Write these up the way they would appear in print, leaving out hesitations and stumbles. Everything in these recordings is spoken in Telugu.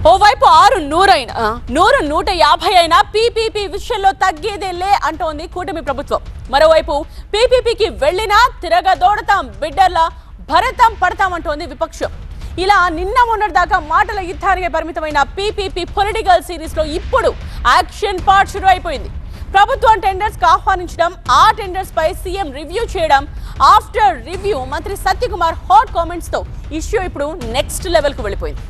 ఓవైపు 600 అయినా 150 అయినా పీపీపీ విషయంలో తగ్గేదేలే అంటోంది కూటమి ప్రభుత్వం. మరోవైపు పీపీపీకి వెళ్ళినా తిరగదోడతాం, బిడ్డర్ల భరతం పడతామంటోంది విపక్షం. ఇలా నిన్న మొన్నటిదాకా మాటల యుద్ధానికి పరిమితమైన పీపీపీ పొలిటికల్ సిరీస్ లో ఇప్పుడు యాక్షన్ పార్ట్ షురూ అయిపోయింది. ప్రభుత్వం టెండర్స్ కు ఆహ్వానించడం, ఆ టెండర్స్ పై సీఎం రివ్యూ చేయడం, ఆఫ్టర్ రివ్యూ మంత్రి సత్యకుమార్ హాట్ కామెంట్స్ తో ఇష్యూ ఇప్పుడు నెక్స్ట్ లెవెల్ కు వెళ్ళిపోయింది.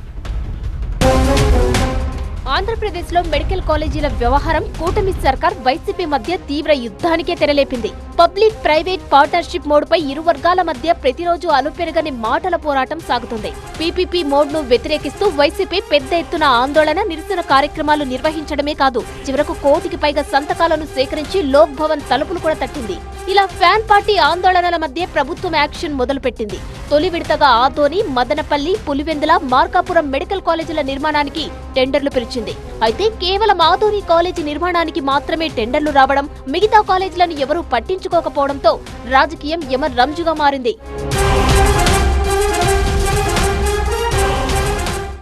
ఆంధ్రప్రదేశ్లో మెడికల్ కాలేజీల వ్యవహారం కూటమి సర్కార్ వైసీపీ మధ్య తీవ్ర యుద్ధానికే తెరలేపింది. పబ్లిక్ ప్రైవేట్ పార్ట్నర్షిప్ మోడ్పై ఇరు వర్గాల మధ్య ప్రతిరోజు అలుపెరగని మాటల పోరాటం సాగుతుంది. పీపీపీ మోడ్ ను వ్యతిరేకిస్తూ వైసీపీ పెద్ద ఎత్తున ఆందోళన, నిరసన కార్యక్రమాలు నిర్వహించడమే కాదు, చివరకు 1 కోటికి పైగా సంతకాలను సేకరించి లోక్ భవన్ తలుపులు కూడా తట్టింది. ఇలా ఫ్యాన్ పార్టీ ఆందోళనల మధ్య ప్రభుత్వం యాక్షన్ మొదలుపెట్టింది. తొలి విడతగా ఆదోని, మదనపల్లి, పులివెందుల, మార్కాపురం మెడికల్ కాలేజీల నిర్మాణానికి టెండర్లు పిలిచింది. అయితే కేవలం ఆదోని కాలేజీ నిర్మాణానికి మాత్రమే టెండర్లు రావడం, మిగతా కాలేజీలను ఎవరూ పట్టించుకోకపోవడంతో రాజకీయం యమరంజుగా మారింది.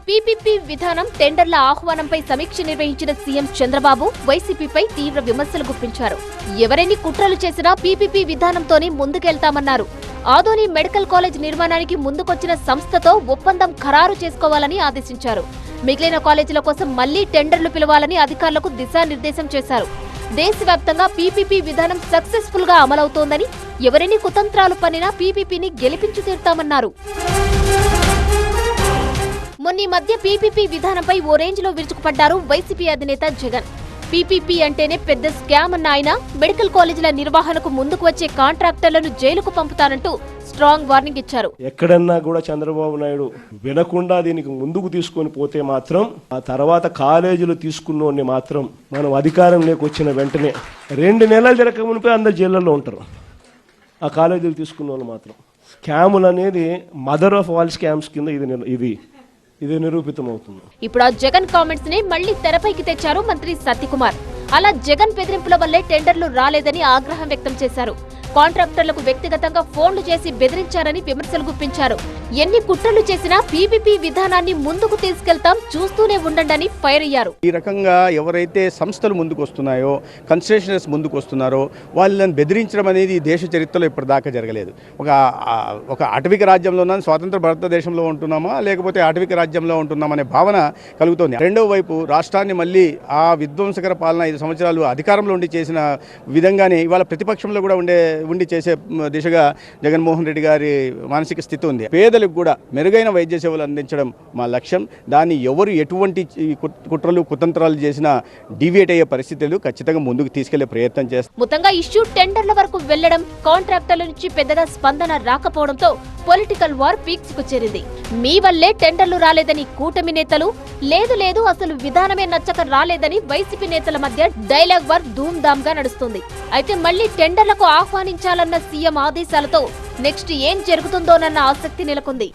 పీపీపీ విధానం, టెండర్ల ఆహ్వానంపై సమీక్ష నిర్వహించిన సీఎం చంద్రబాబు వైసీపీపై తీవ్ర విమర్శలు గుప్పించారు. ఎవరెన్ని కుట్రలు చేసినా పీపీపీ విధానంతోనే ముందుకెళ్తామన్నారు. ఆదోని మెడికల్ కాలేజ్ నిర్మాణానికి ముందుకొచ్చిన సంస్థతో ఒప్పందం ఖరారు చేసుకోవాలని ఆదేశించారు. మిగిలిన కాలేజీల కోసం మళ్లీ టెండర్లు పిలవాలని అధికారులకు దిశానిర్దేశం చేశారు. దేశవ్యాప్తంగా పీపీపీ విధానం సక్సెస్ఫుల్ గా అమలవుతోందని, ఎవరెన్ని కుతంత్రాలు పన్నినా పీపీపీని గెలిపించి తీరుతామన్నారు. మొన్న ఈ మధ్య పీపీపీ విధానంపై ఓ రేంజ్ లో విరుచుకుపడ్డారు వైసీపీ అధినేత జగన్. పీపీపీ అంటేనే పెద్ద స్కామ్ అన్న ఆయన మెడికల్ కాలేజీల నిర్వహణకు ముందుకు వచ్చే కాంట్రాక్టర్లను జైలుకు పంపుతానంటూ స్ట్రాంగ్ వార్నింగ్ ఇచ్చారు. ఎక్కడన్నా కూడా చంద్రబాబు నాయుడు వినకుండా దీనికి ముందుకు తీసుకొని పోతే మాత్రం, ఆ తర్వాత కాలేజీలు తీసుకున్నోడిని మాత్రం మనం అధికారంలోకి వచ్చిన వెంటనే 2 నెలలు జరగక మునిపే అందరు జైళ్ళల్లో ఉంటారు. ఆ కాలేజీలు తీసుకున్న వాళ్ళు మాత్రం. స్కాములు అనేది మదర్ ఆఫ్ ఆల్ స్కామ్స్ కింద ఇది నిరూపితమవుతుంది. ఇప్పుడు ఆ జగన్ కామెంట్స్ ని మళ్లీ తెరపైకి తెచ్చారు మంత్రి సత్యకుమార్. అలా జగన్ బెదిరింపుల వల్లే టెండర్లు రాలేదని ఆగ్రహం వ్యక్తం చేశారు. కాంట్రాక్టర్లకు వ్యక్తిగతంగా ఫోన్లు చేసి బెదిరించారని విమర్శలు గుప్పించారు. ఎన్ని కుట్రలు చేసినా పీపీపీ విధానాన్ని ముందుకు తీసుకెళ్తాం, చూస్తూనే ఉండండి ఫైర్ అయ్యారు. ఈ రకంగా ఎవరైతే సంస్థలు ముందుకు వస్తున్నాయో, కన్స్ట్రక్షనర్స్ ముందుకు వస్తున్నారో వాళ్ళని బెదిరించడం అనేది ఈ దేశ చరిత్రలో ఇప్పటిదాకా జరగలేదు. ఒక అటవిక రాజ్యంలో స్వాతంత్ర భారతదేశంలో ఉంటున్నామా లేకపోతే అటవిక రాజ్యంలో ఉంటున్నామనే భావన కలుగుతోంది. రెండవ వైపు రాష్ట్రాన్ని మళ్ళీ ఆ విధ్వంసకర పాలన 5 సంవత్సరాలు అధికారంలో ఉండి చేసిన విధంగానే ఇవాళ ప్రతిపక్షంలో కూడా ఉండి చేసే దిశగా జగన్మోహన్ రెడ్డి గారి మానసిక స్థితి ఉంది. పేదలకు కూడా మెరుగైన వైద్య సేవలు అందించడం మా లక్ష్యం. దాన్ని ఎవరు ఎటువంటి కుట్రలు కుతంత్రాలు చేసినా డివియేట్ అయ్యే పరిస్థితులు ఖచ్చితంగా ముందుకు తీసుకెళ్లే ప్రయత్నం చేస్తాం. మొత్తంగా ఇష్యూ టెండర్ల వరకు వెళ్లడం, కాంట్రాక్టర్ల నుంచి పెద్దగా స్పందన రాకపోవడంతో పొలిటికల్ వార్ పీక్స్ కు చేరింది. మీ వల్లే టెండర్లు రాలేదని కూటమి నేతలు, లేదు అసలు విధానమే నచ్చక రాలేదని వైసీపీ నేతల మధ్య డైలాగ్ వార్ ధూమ్ ధామ్ గా నడుస్తుంది. అయితే మళ్లీ టెండర్లకు ఆహ్వానించాలన్న సీఎం ఆదేశాలతో నెక్స్ట్ ఏం జరుగుతుందోనన్న ఆసక్తి నెలకొంది.